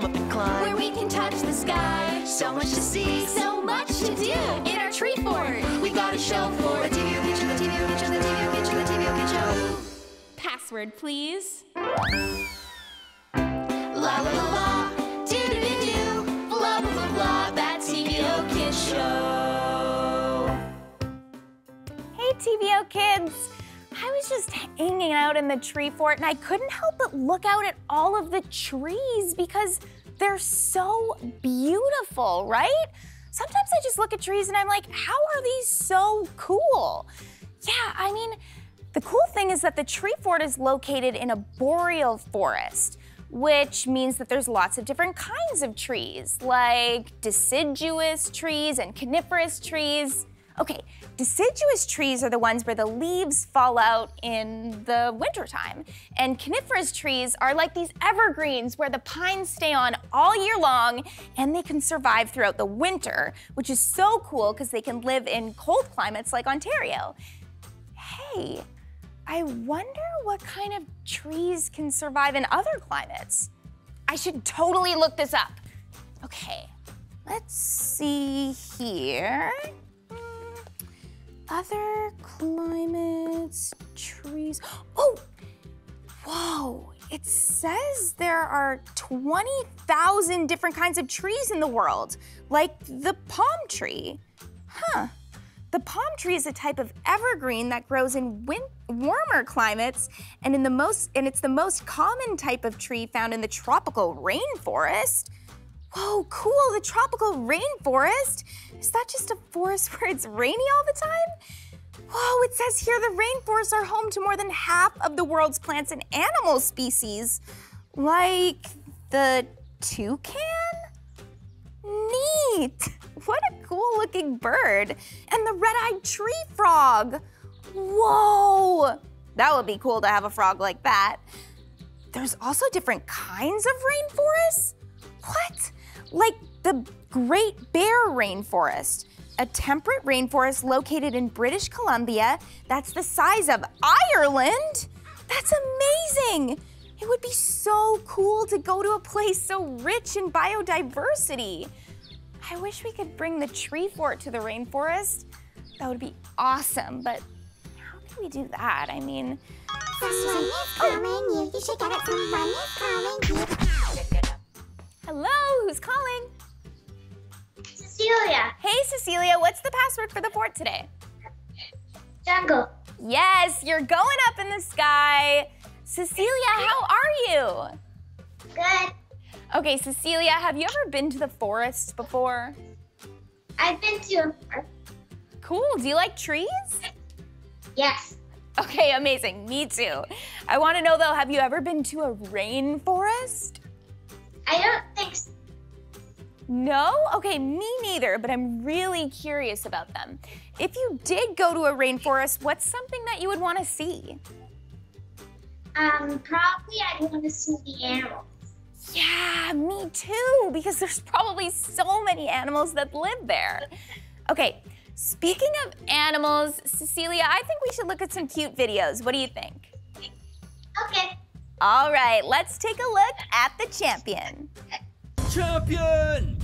climb up and climb. Where we can touch the sky. So much to see, So much to do in our tree fort. We got a show for the TVO Kitchen, the TVO Kitchen, the TVO Kitchen, the TVO Kitchen. Password, please. La la la la, do do do do, blah blah blah blah. That TVO Kids Show. Hey TVO kids! I was just hanging out in the tree fort and I couldn't help but look out at all of the trees because they're so beautiful, right? Sometimes I just look at trees and I'm like, how are these so cool? Yeah, I mean, the cool thing is that the tree fort is located in a boreal forest, which means that there's lots of different kinds of trees, like deciduous trees and coniferous trees. Okay, deciduous trees are the ones where the leaves fall out in the wintertime. And coniferous trees are like these evergreens where the pines stay on all year long and they can survive throughout the winter, which is so cool because they can live in cold climates like Ontario. Hey, I wonder what kind of trees can survive in other climates. I should totally look this up. Okay, let's see here. Other climates, trees. Oh, whoa, it says there are 20,000 different kinds of trees in the world, like the palm tree. Huh. The palm tree is a type of evergreen that grows in warmer climates, and it's the most common type of tree found in the tropical rainforest. Whoa, cool, the tropical rainforest. Is that just a forest where it's rainy all the time? Whoa, it says here the rainforests are home to more than half of the world's plants and animal species, like the toucan? Neat. What a cool looking bird. And the red-eyed tree frog. Whoa, that would be cool to have a frog like that. There's also different kinds of rainforests? What? Like the Great Bear Rainforest, a temperate rainforest located in British Columbia that's the size of Ireland? That's amazing! It would be so cool to go to a place so rich in biodiversity. I wish we could bring the tree fort to the rainforest. That would be awesome, but how can we do that? I mean, Someone is calling you. You should get it. Someone is calling you. Hello, who's calling? Cecilia. Hey, Cecilia, what's the password for the fort today? Jungle. Yes, you're going up in the sky. Cecilia, how are you? Good. Okay, Cecilia, have you ever been to the forest before? I've been to. Cool, do you like trees? Yes. Okay, amazing, me too. I wanna know though, have you ever been to a rainforest? I don't think so. No? Okay, me neither, but I'm really curious about them. If you did go to a rainforest, what's something that you would wanna see? Probably I'd want to see the animals. Yeah, me too, because there's probably so many animals that live there. Okay, speaking of animals, Cecilia, I think we should look at some cute videos. What do you think? Okay. All right, let's take a look at the champion. Champion!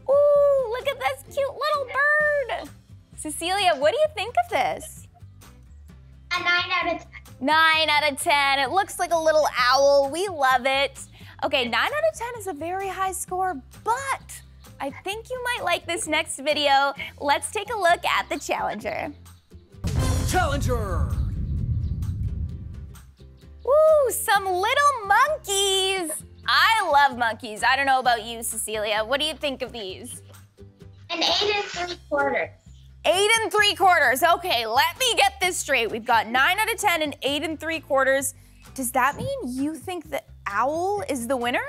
Ooh, look at this cute little bird. Cecilia, what do you think of this? A 9 out of 10. 9 out of 10. It looks like a little owl. We love it. Okay, 9 out of 10 is a very high score, but I think you might like this next video. Let's take a look at the challenger. Challenger! Woo, some little monkeys. I love monkeys. I don't know about you, Cecilia. What do you think of these? An 8 3/4. 8 3/4. Okay, let me get this straight. We've got 9 out of 10 and 8 3/4. Does that mean you think the owl is the winner?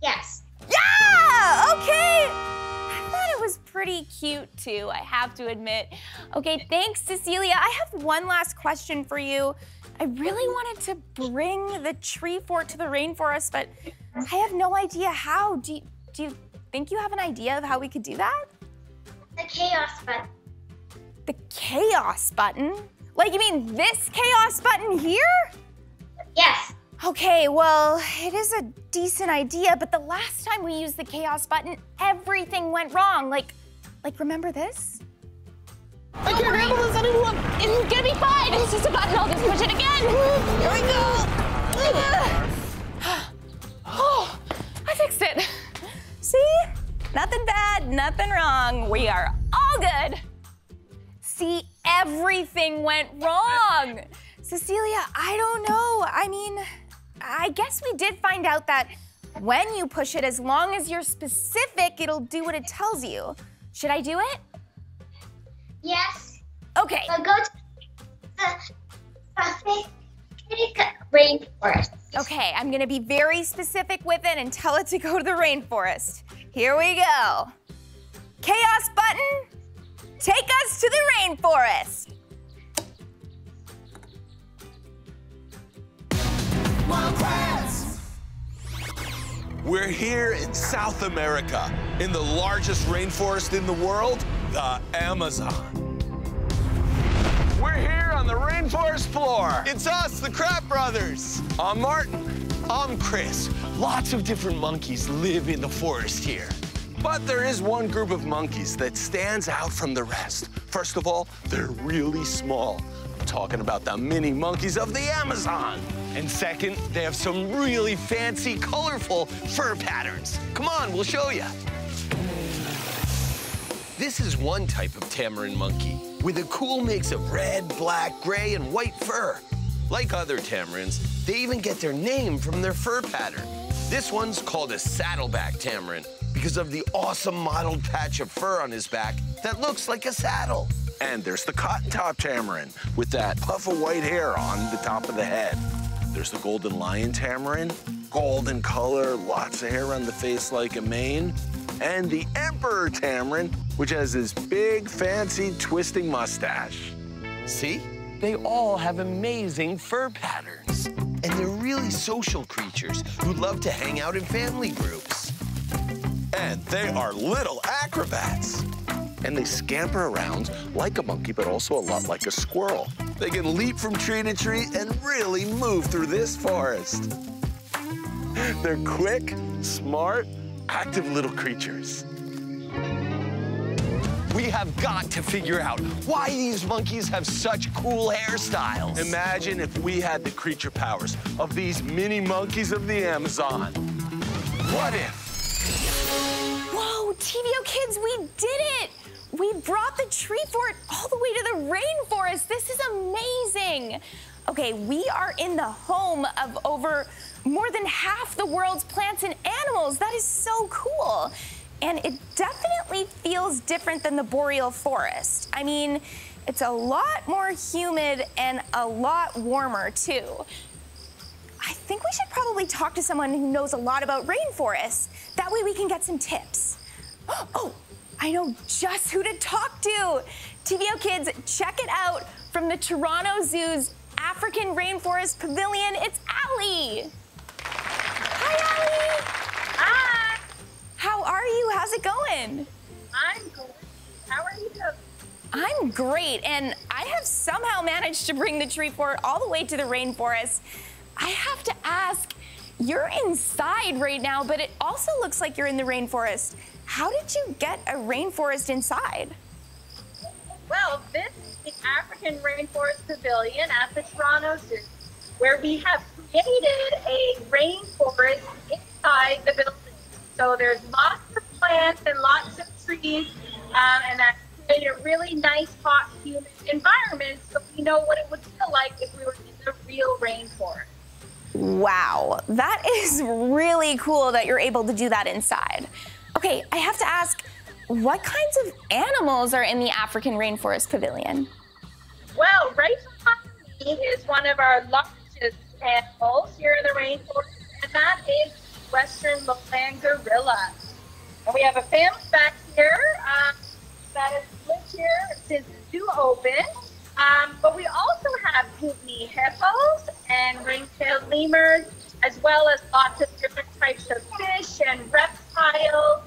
Yes. Yeah, okay. I thought it was pretty cute too, I have to admit. Okay, thanks, Cecilia. I have one last question for you. I really wanted to bring the tree fort to the rainforest, but I have no idea how. Do you think you have an idea of how we could do that? The chaos button. The chaos button? Like, you mean this chaos button here? Yes. Okay, well, it is a decent idea, but the last time we used the chaos button, everything went wrong. Like remember this? I can't handle this anymore. It's gonna be fine. It's just a button. I'll just push it again. Here we go. Oh, I fixed it. See? Nothing bad, nothing wrong. We are all good. See, everything went wrong. Cecilia, I don't know. I mean, I guess we did find out that when you push it, as long as you're specific, it'll do what it tells you. Should I do it? Yes. Okay. So go to the Pacific rainforest. Okay, I'm gonna be very specific with it and tell it to go to the rainforest. Here we go. Chaos button, take us to the rainforest. We're here in South America, in the largest rainforest in the world, the Amazon. We're here on the rainforest floor. It's us, the Kraft Brothers. I'm Martin. I'm Chris. Lots of different monkeys live in the forest here. But there is one group of monkeys that stands out from the rest. First of all, they're really small. I'm talking about the mini monkeys of the Amazon. And second, they have some really fancy, colorful fur patterns. Come on, we'll show you. This is one type of tamarin monkey with a cool mix of red, black, gray, and white fur. Like other tamarins, they even get their name from their fur pattern. This one's called a saddleback tamarin because of the awesome mottled patch of fur on his back that looks like a saddle. And there's the cotton-top tamarin with that puff of white hair on the top of the head. There's the golden lion tamarin, golden color, lots of hair on the face like a mane. And the emperor tamarin, which has this big, fancy, twisting mustache. See? They all have amazing fur patterns. And they're really social creatures who love to hang out in family groups. And they are little acrobats. And they scamper around like a monkey, but also a lot like a squirrel. They can leap from tree to tree and really move through this forest. They're quick, smart, active little creatures. We have got to figure out why these monkeys have such cool hairstyles. Imagine if we had the creature powers of these mini monkeys of the Amazon. What if? Whoa, TVO kids, we did it! We brought the tree fort all the way to the rainforest. This is amazing. Okay, we are in the home of over more than half the world's plants and animals. That is so cool. And it definitely feels different than the boreal forest. I mean, it's a lot more humid and a lot warmer too. I think we should probably talk to someone who knows a lot about rainforests. That way we can get some tips. Oh, I know just who to talk to. TVO kids, check it out from the Toronto Zoo's African Rainforest Pavilion. It's Allie. Hi, Allie. Hi. How are you? How's it going? I'm good. How are you? I'm great, and I have somehow managed to bring the tree fort all the way to the rainforest. I have to ask, you're inside right now, but it also looks like you're in the rainforest. How did you get a rainforest inside? Well, this is the African Rainforest Pavilion at the Toronto Zoo, where we have created a rainforest inside the building. So there's lots of plants and lots of trees, and that's created a really nice, hot, humid environment so we know what it would feel like if we were in the real rainforest. Wow, that is really cool that you're able to do that inside. Okay, I have to ask, what kinds of animals are in the African Rainforest Pavilion? Well, right behind me is one of our largest animals here in the rainforest, and that is Western lowland gorilla. And we have a family back here that has lived here since the zoo opened. But we also have pygmy hippos and ring-tailed lemurs, as well as lots of different types of fish and reptiles.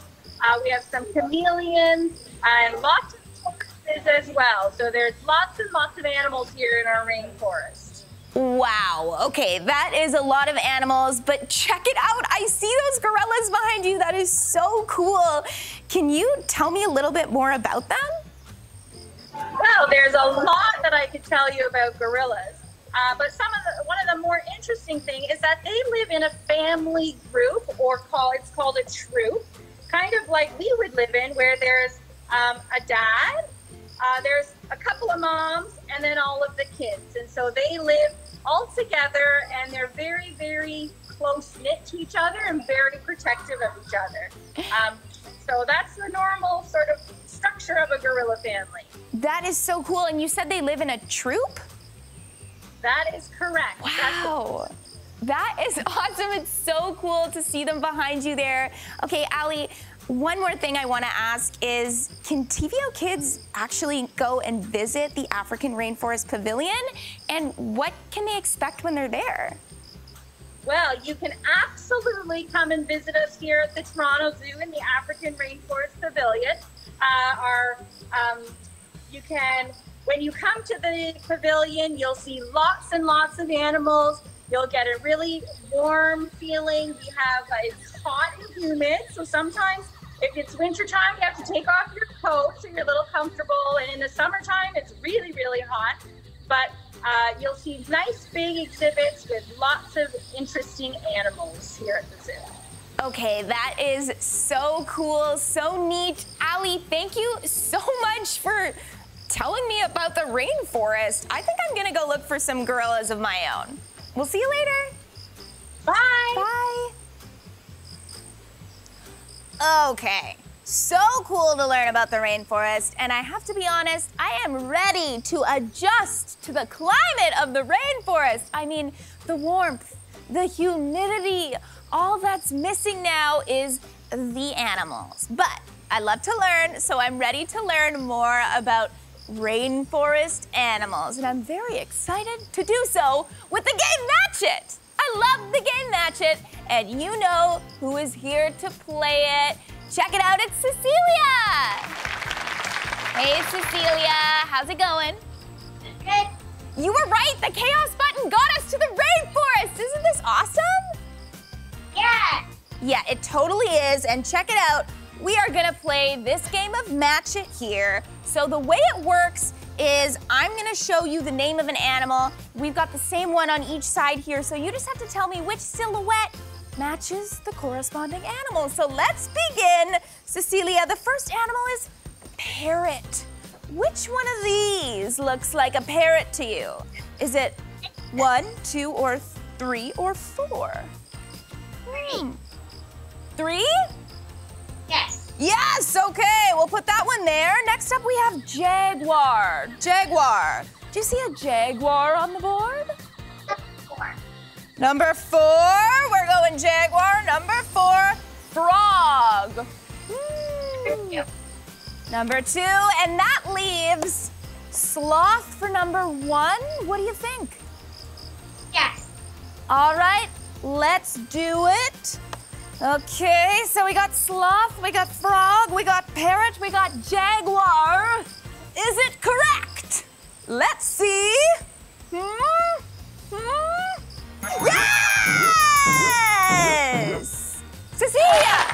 We have some chameleons and lots of tortoises as well. So there's lots and lots of animals here in our rainforest. Wow, okay, that is a lot of animals, but check it out. I see those gorillas behind you. That is so cool. Can you tell me a little bit more about them? Well, there's a lot that I could tell you about gorillas. But one of the more interesting thing is that they live in a family group, or it's called a troop, kind of like we would live in, where there's a dad, there's a couple of moms, and then all of the kids. And so they live all together, and they're very, very close-knit to each other and very protective of each other. So that's the normal sort of structure of a gorilla family. That is so cool. And you said they live in a troop? That is correct. Wow. That is awesome. It's so cool to see them behind you there. Okay, Allie, one more thing I want to ask is, can TVO Kids actually go and visit the African Rainforest Pavilion? And what can they expect when they're there? Well, you can absolutely come and visit us here at the Toronto Zoo in the African Rainforest Pavilion. When you come to the pavilion, you'll see lots and lots of animals. You'll get a really warm feeling. It's hot and humid, so sometimes if it's wintertime, you have to take off your coat so you're a little comfortable. And in the summertime, it's really, really hot. But you'll see nice big exhibits with lots of interesting animals here at the zoo. Okay, that is so cool, so neat. Allie, thank you so much for telling me about the rainforest. I think I'm gonna go look for some gorillas of my own. We'll see you later. Bye. Bye. Okay, so cool to learn about the rainforest, and I have to be honest, I am ready to adjust to the climate of the rainforest. I mean, the warmth, the humidity, all that's missing now is the animals. But I love to learn, so I'm ready to learn more about rainforest animals, and I'm very excited to do so with the game Match It. I love the game Match It, and you know who is here to play it. Check it out, it's Cecilia. Hey, Cecilia, how's it going? Good. You were right, the chaos button got us to the rainforest. Isn't this awesome? Yeah. Yeah, it totally is, and check it out. We are gonna play this game of Match It here. So the way it works is I'm gonna show you the name of an animal. We've got the same one on each side here, so you just have to tell me which silhouette matches the corresponding animal. So let's begin. Cecilia, the first animal is parrot. Which one of these looks like a parrot to you? Is it 1, 2, or 3, or 4? 3. 3? Yes. Yes, okay, we'll put that one there. Next up we have jaguar. Jaguar. Do you see a jaguar on the board? 4. Number 4, we're going jaguar. Number 4, frog. Number 2, and that leaves sloth for number 1. What do you think? Yes. All right, let's do it. Okay, so we got sloth, we got frog, we got parrot, we got jaguar. Is it correct? Let's see. Yes! Cecilia,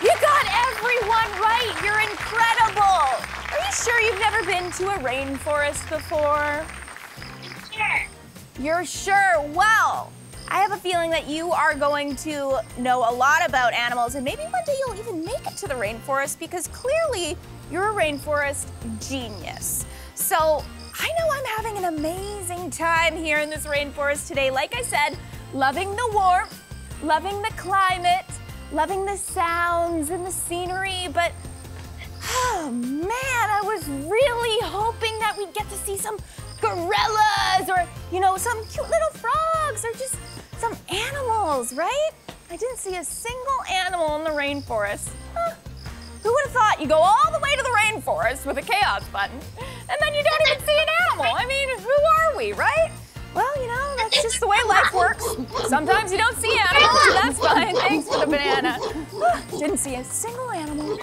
you got everyone right. You're incredible. Are you sure you've never been to a rainforest before? Sure. You're sure? Well, I have a feeling that you are going to know a lot about animals, and maybe one day you'll even make it to the rainforest, because clearly you're a rainforest genius. So I know I'm having an amazing time here in this rainforest today. Like I said, loving the warmth, loving the climate, loving the sounds and the scenery, but oh man, I was really hoping that we'd get to see some gorillas or, you know, some cute little frogs or just some animals, right? I didn't see a single animal in the rainforest. Huh. Who would have thought you go all the way to the rainforest with a chaos button and then you don't even see an animal? I mean, who are we, right? Well, you know, that's just the way life works. Sometimes you don't see animals, and that's fine. Thanks for the banana. Didn't see a single animal.